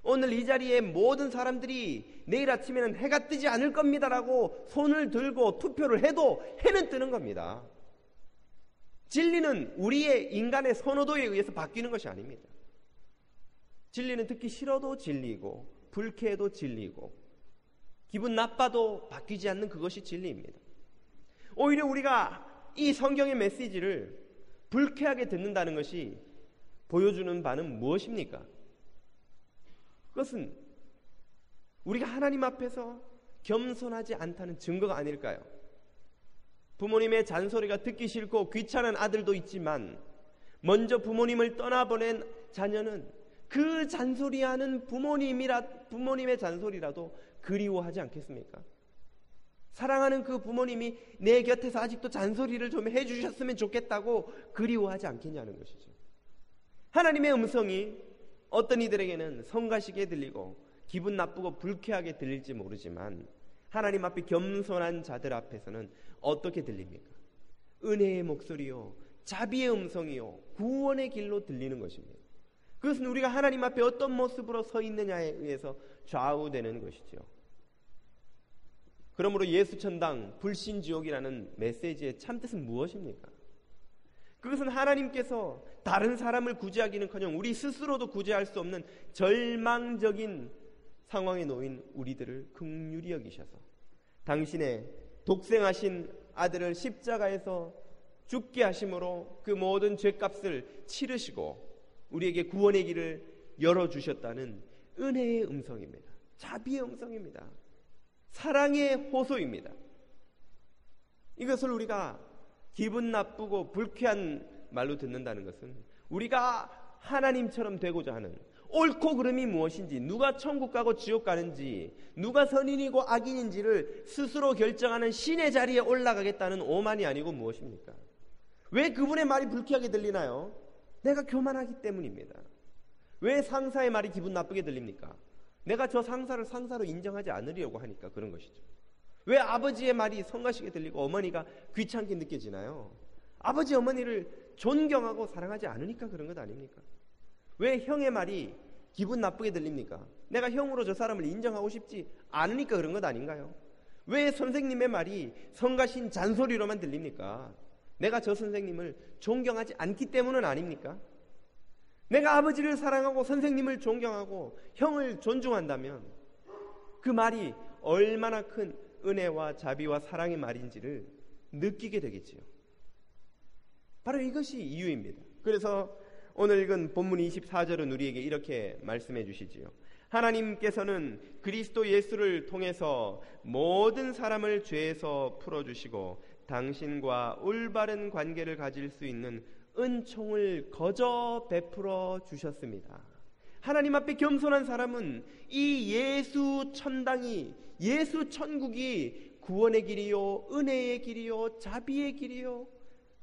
오늘 이 자리에 모든 사람들이 내일 아침에는 해가 뜨지 않을 겁니다라고 손을 들고 투표를 해도 해는 뜨는 겁니다. 진리는 우리의 인간의 선호도에 의해서 바뀌는 것이 아닙니다. 진리는 듣기 싫어도 진리이고 불쾌해도 진리이고 기분 나빠도 바뀌지 않는 그것이 진리입니다. 오히려 우리가 이 성경의 메시지를 불쾌하게 듣는다는 것이 보여주는 바는 무엇입니까? 그것은 우리가 하나님 앞에서 겸손하지 않다는 증거가 아닐까요? 부모님의 잔소리가 듣기 싫고 귀찮은 아들도 있지만 먼저 부모님을 떠나보낸 자녀는 그 잔소리하는 부모님의 잔소리라도 그리워하지 않겠습니까? 사랑하는 그 부모님이 내 곁에서 아직도 잔소리를 좀 해주셨으면 좋겠다고 그리워하지 않겠냐는 것이죠. 하나님의 음성이 어떤 이들에게는 성가시게 들리고 기분 나쁘고 불쾌하게 들릴지 모르지만 하나님 앞에 겸손한 자들 앞에서는 어떻게 들립니까? 은혜의 목소리요, 자비의 음성이요, 구원의 길로 들리는 것입니다. 그것은 우리가 하나님 앞에 어떤 모습으로 서 있느냐에 의해서 좌우되는 것이죠. 그러므로 예수천당 불신지옥이라는 메시지의 참뜻은 무엇입니까? 그것은 하나님께서 다른 사람을 구제하기는커녕 우리 스스로도 구제할 수 없는 절망적인 상황에 놓인 우리들을 긍휼히 여기셔서 당신의 독생하신 아들을 십자가에서 죽게 하심으로 그 모든 죄값을 치르시고 우리에게 구원의 길을 열어주셨다는 은혜의 음성입니다. 자비의 음성입니다. 사랑의 호소입니다. 이것을 우리가 기분 나쁘고 불쾌한 말로 듣는다는 것은 우리가 하나님처럼 되고자 하는 옳고 그름이 무엇인지, 누가 천국 가고 지옥 가는지, 누가 선인이고 악인인지를 스스로 결정하는 신의 자리에 올라가겠다는 오만이 아니고 무엇입니까? 왜 그분의 말이 불쾌하게 들리나요? 내가 교만하기 때문입니다. 왜 상사의 말이 기분 나쁘게 들립니까? 내가 저 상사를 상사로 인정하지 않으려고 하니까 그런 것이죠. 왜 아버지의 말이 성가시게 들리고 어머니가 귀찮게 느껴지나요? 아버지 어머니를 존경하고 사랑하지 않으니까 그런 것 아닙니까? 왜 형의 말이 기분 나쁘게 들립니까? 내가 형으로 저 사람을 인정하고 싶지 않으니까 그런 것 아닌가요? 왜 선생님의 말이 성가신 잔소리로만 들립니까? 내가 저 선생님을 존경하지 않기 때문은 아닙니까? 내가 아버지를 사랑하고 선생님을 존경하고 형을 존중한다면 그 말이 얼마나 큰 은혜와 자비와 사랑의 말인지를 느끼게 되겠지요. 바로 이것이 이유입니다. 그래서 오늘 읽은 본문 24절은 우리에게 이렇게 말씀해 주시지요. 하나님께서는 그리스도 예수를 통해서 모든 사람을 죄에서 풀어주시고 당신과 올바른 관계를 가질 수 있는 은총을 거저 베풀어 주셨습니다. 하나님 앞에 겸손한 사람은 이 예수 천당이, 예수 천국이 구원의 길이요, 은혜의 길이요, 자비의 길이요,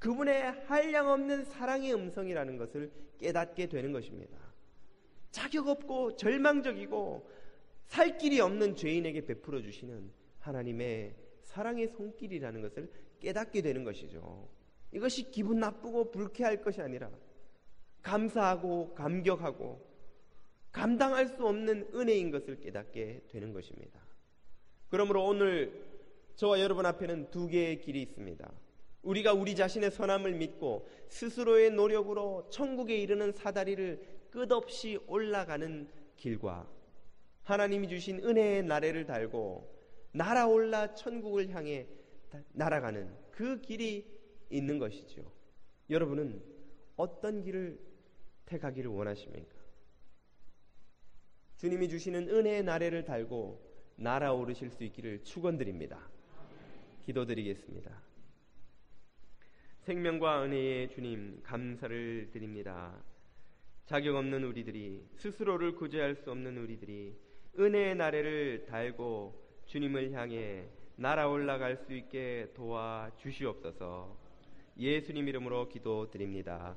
그분의 한량없는 사랑의 음성이라는 것을 깨닫게 되는 것입니다. 자격 없고 절망적이고 살 길이 없는 죄인에게 베풀어 주시는 하나님의 사랑의 손길이라는 것을 깨닫게 되는 것이죠. 이것이 기분 나쁘고 불쾌할 것이 아니라 감사하고 감격하고 감당할 수 없는 은혜인 것을 깨닫게 되는 것입니다. 그러므로 오늘 저와 여러분 앞에는 두 개의 길이 있습니다. 우리가 우리 자신의 선함을 믿고 스스로의 노력으로 천국에 이르는 사다리를 끝없이 올라가는 길과 하나님이 주신 은혜의 나래를 달고 날아올라 천국을 향해 날아가는 그 길이 있는 것이죠. 여러분은 어떤 길을 택하기를 원하십니까? 주님이 주시는 은혜의 나래를 달고 날아오르실 수 있기를 축원드립니다. 기도드리겠습니다. 생명과 은혜의 주님, 감사를 드립니다. 자격 없는 우리들이, 스스로를 구제할 수 없는 우리들이 은혜의 나래를 달고 주님을 향해 날아 올라갈 수 있게 도와 주시옵소서. 예수님 이름으로 기도드립니다.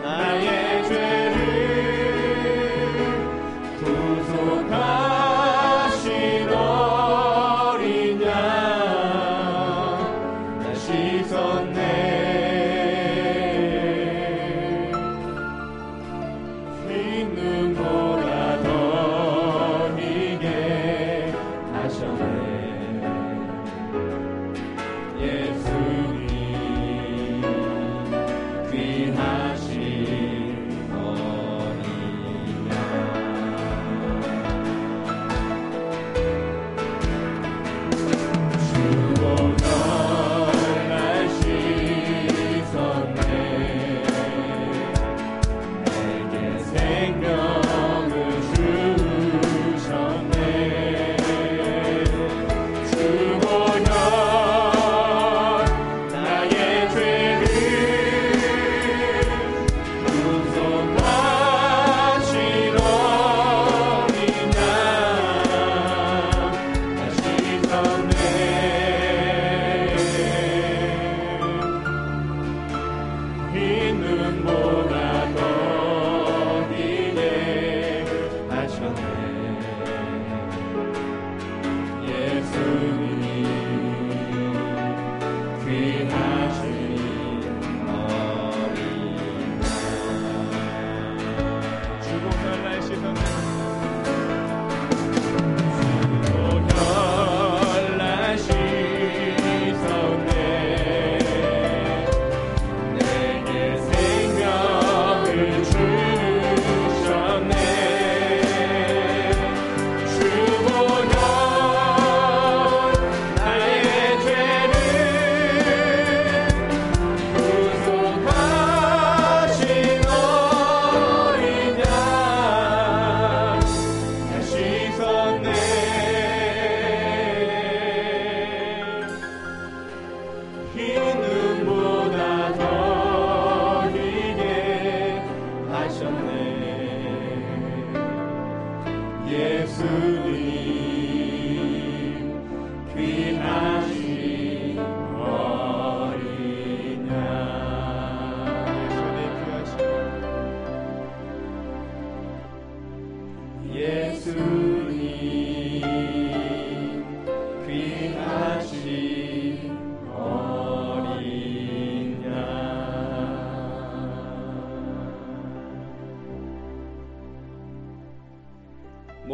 나의 죄를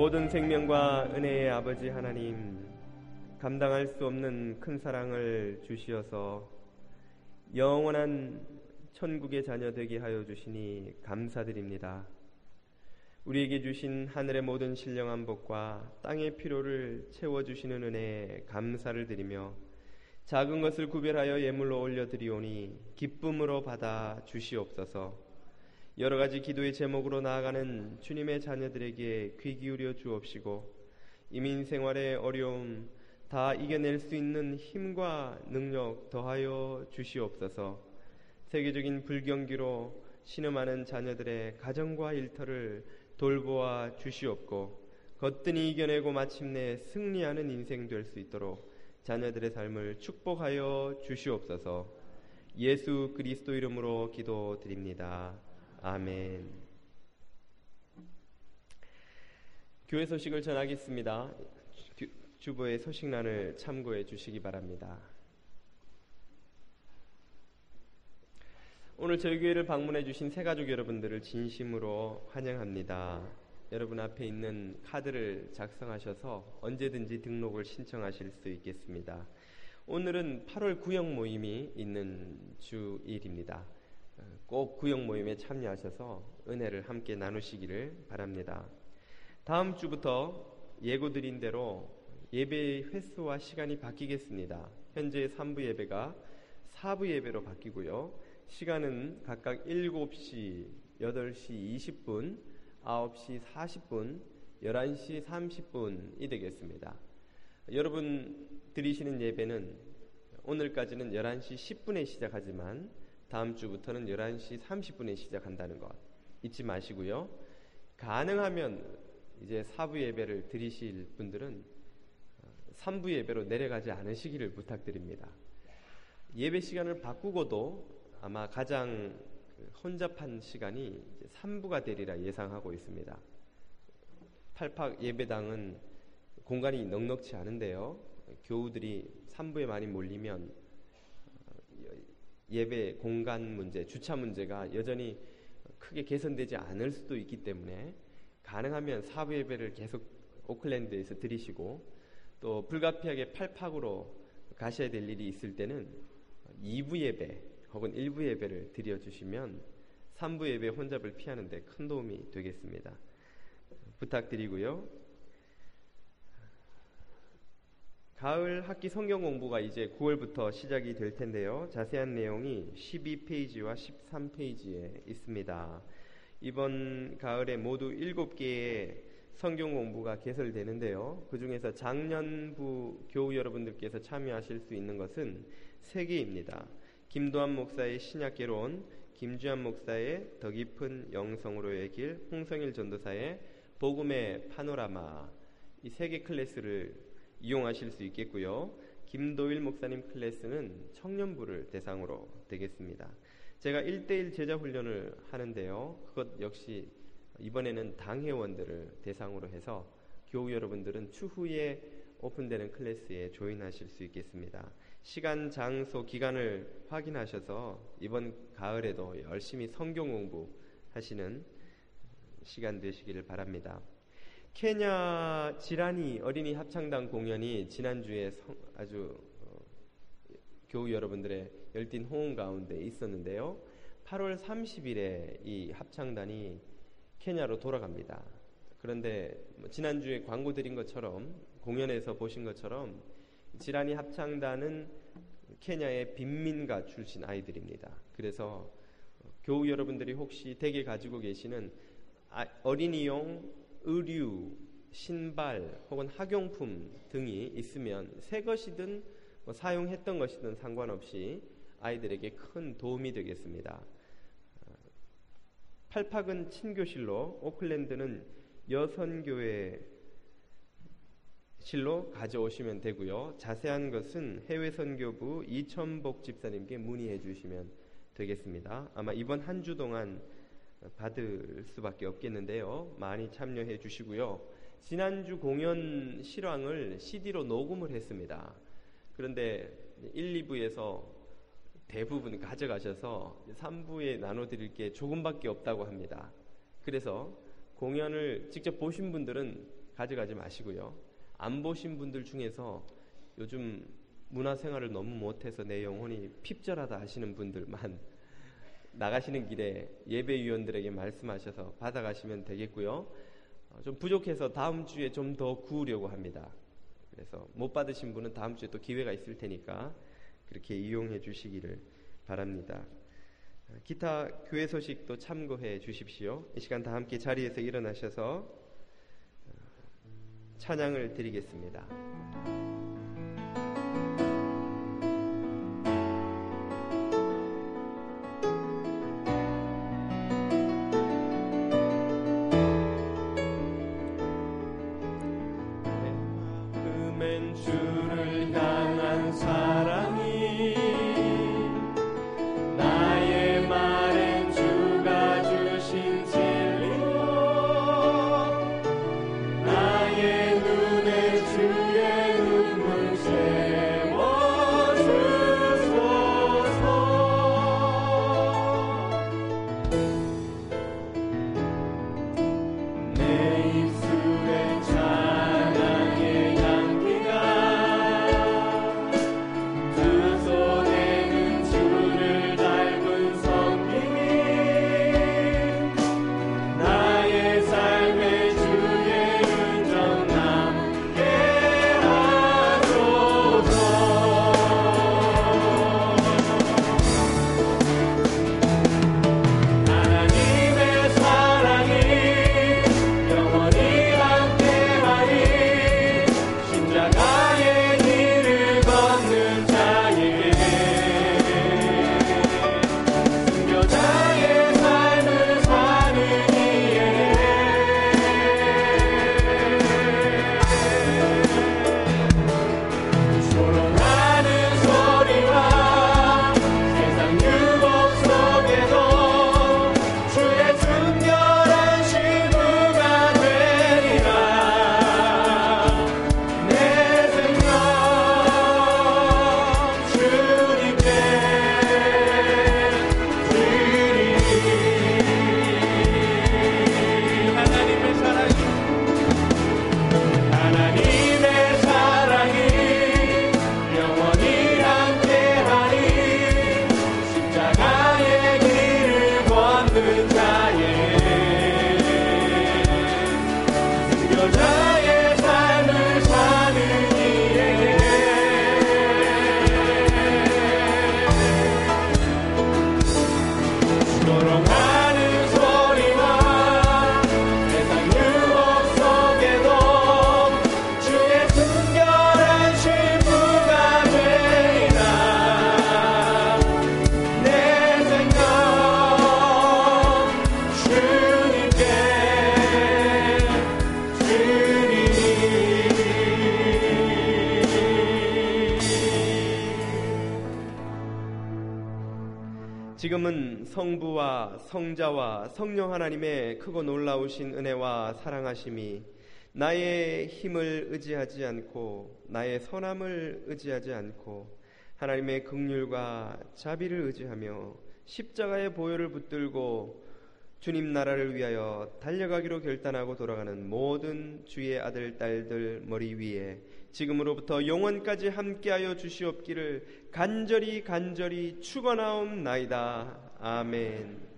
모든 생명과 은혜의 아버지 하나님, 감당할 수 없는 큰 사랑을 주시어서 영원한 천국의 자녀 되게 하여 주시니 감사드립니다. 우리에게 주신 하늘의 모든 신령한 복과 땅의 필요를 채워주시는 은혜에 감사를 드리며 작은 것을 구별하여 예물로 올려드리오니 기쁨으로 받아 주시옵소서. 여러 가지 기도의 제목으로 나아가는 주님의 자녀들에게 귀 기울여 주옵시고 이민 생활의 어려움 다 이겨낼 수 있는 힘과 능력 더하여 주시옵소서. 세계적인 불경기로 신음하는 자녀들의 가정과 일터를 돌보아 주시옵고 거뜬히 이겨내고 마침내 승리하는 인생 될 수 있도록 자녀들의 삶을 축복하여 주시옵소서. 예수 그리스도 이름으로 기도드립니다. 아멘. 교회 소식을 전하겠습니다. 주보의 소식란을 참고해 주시기 바랍니다. 오늘 저희 교회를 방문해 주신 새가족 여러분들을 진심으로 환영합니다. 여러분 앞에 있는 카드를 작성하셔서 언제든지 등록을 신청하실 수 있겠습니다. 오늘은 8월 구역 모임이 있는 주일입니다. 꼭 구역 모임에 참여하셔서 은혜를 함께 나누시기를 바랍니다. 다음 주부터 예고드린 대로 예배의 횟수와 시간이 바뀌겠습니다. 현재 3부 예배가 4부 예배로 바뀌고요. 시간은 각각 7시, 8시 20분, 9시 40분, 11시 30분이 되겠습니다. 여러분 드리시는 예배는 오늘까지는 11시 10분에 시작하지만 다음 주부터는 11시 30분에 시작한다는 것 잊지 마시고요. 가능하면 이제 4부 예배를 드리실 분들은 3부 예배로 내려가지 않으시기를 부탁드립니다. 예배 시간을 바꾸고도 아마 가장 혼잡한 시간이 이제 3부가 되리라 예상하고 있습니다. 8팍 예배당은 공간이 넉넉치 않은데요. 교우들이 3부에 많이 몰리면 예배 공간 문제, 주차 문제가 여전히 크게 개선되지 않을 수도 있기 때문에 가능하면 4부 예배를 계속 오클랜드에서 드리시고 또 불가피하게 8팍으로 가셔야 될 일이 있을 때는 2부 예배 혹은 1부 예배를 드려주시면 3부 예배 혼잡을 피하는 데 큰 도움이 되겠습니다. 부탁드리고요. 가을 학기 성경 공부가 이제 9월부터 시작이 될 텐데요. 자세한 내용이 12페이지와 13페이지에 있습니다. 이번 가을에 모두 7개의 성경 공부가 개설되는데요. 그 중에서 작년부 교우 여러분들께서 참여하실 수 있는 것은 3개입니다. 김도한 목사의 신약개론, 김주한 목사의 더 깊은 영성으로의 길, 홍성일 전도사의 복음의 파노라마, 이 3개 클래스를 이용하실 수 있겠고요. 김도일 목사님 클래스는 청년부를 대상으로 되겠습니다. 제가 1대1 제자훈련을 하는데요. 그것 역시 이번에는 당회원들을 대상으로 해서 교우 여러분들은 추후에 오픈되는 클래스에 조인하실 수 있겠습니다. 시간, 장소, 기간을 확인하셔서 이번 가을에도 열심히 성경 공부하시는 시간 되시기를 바랍니다. 케냐 지라니 어린이 합창단 공연이 지난주에 아주 교우 여러분들의 열띤 호응 가운데 있었는데요. 8월 30일에 이 합창단이 케냐로 돌아갑니다. 그런데 지난주에 광고 드린 것처럼 공연에서 보신 것처럼 지라니 합창단은 케냐의 빈민가 출신 아이들입니다. 그래서 교우 여러분들이 혹시 댁에 가지고 계시는 어린이용 의류, 신발 혹은 학용품 등이 있으면 새 것이든 사용했던 것이든 상관없이 아이들에게 큰 도움이 되겠습니다. 8팍은 친교실로, 오클랜드는 여선교회 실로 가져오시면 되고요. 자세한 것은 해외선교부 이천복 집사님께 문의해 주시면 되겠습니다. 아마 이번 한 주 동안 받을 수밖에 없겠는데요. 많이 참여해 주시고요. 지난주 공연 실황을 CD로 녹음을 했습니다. 그런데 1, 2부에서 대부분 가져가셔서 3부에 나눠드릴 게 조금밖에 없다고 합니다. 그래서 공연을 직접 보신 분들은 가져가지 마시고요. 안 보신 분들 중에서 요즘 문화생활을 너무 못해서 내 영혼이 핍절하다 하시는 분들만 나가시는 길에 예배위원들에게 말씀하셔서 받아가시면 되겠고요. 좀 부족해서 다음 주에 좀 더 구우려고 합니다. 그래서 못 받으신 분은 다음 주에 또 기회가 있을 테니까 그렇게 이용해 주시기를 바랍니다. 기타 교회 소식도 참고해 주십시오. 이 시간 다 함께 자리에서 일어나셔서 찬양을 드리겠습니다. 주를 향한 사랑이 나의 말엔 주가 주신 진리요 나의 눈에 주의 눈물 세워주소서 내 입술에 찬양의 지금은 성부와 성자와 성령 하나님의 크고 놀라우신 은혜와 사랑하심이 나의 힘을 의지하지 않고 나의 선함을 의지하지 않고 하나님의 긍휼과 자비를 의지하며 십자가의 보혈을 붙들고 주님 나라를 위하여 달려가기로 결단하고 돌아가는 모든 주의 아들 딸들 머리 위에 지금으로부터 영원까지 함께하여 주시옵기를 간절히 축원하옵나이다. 아멘.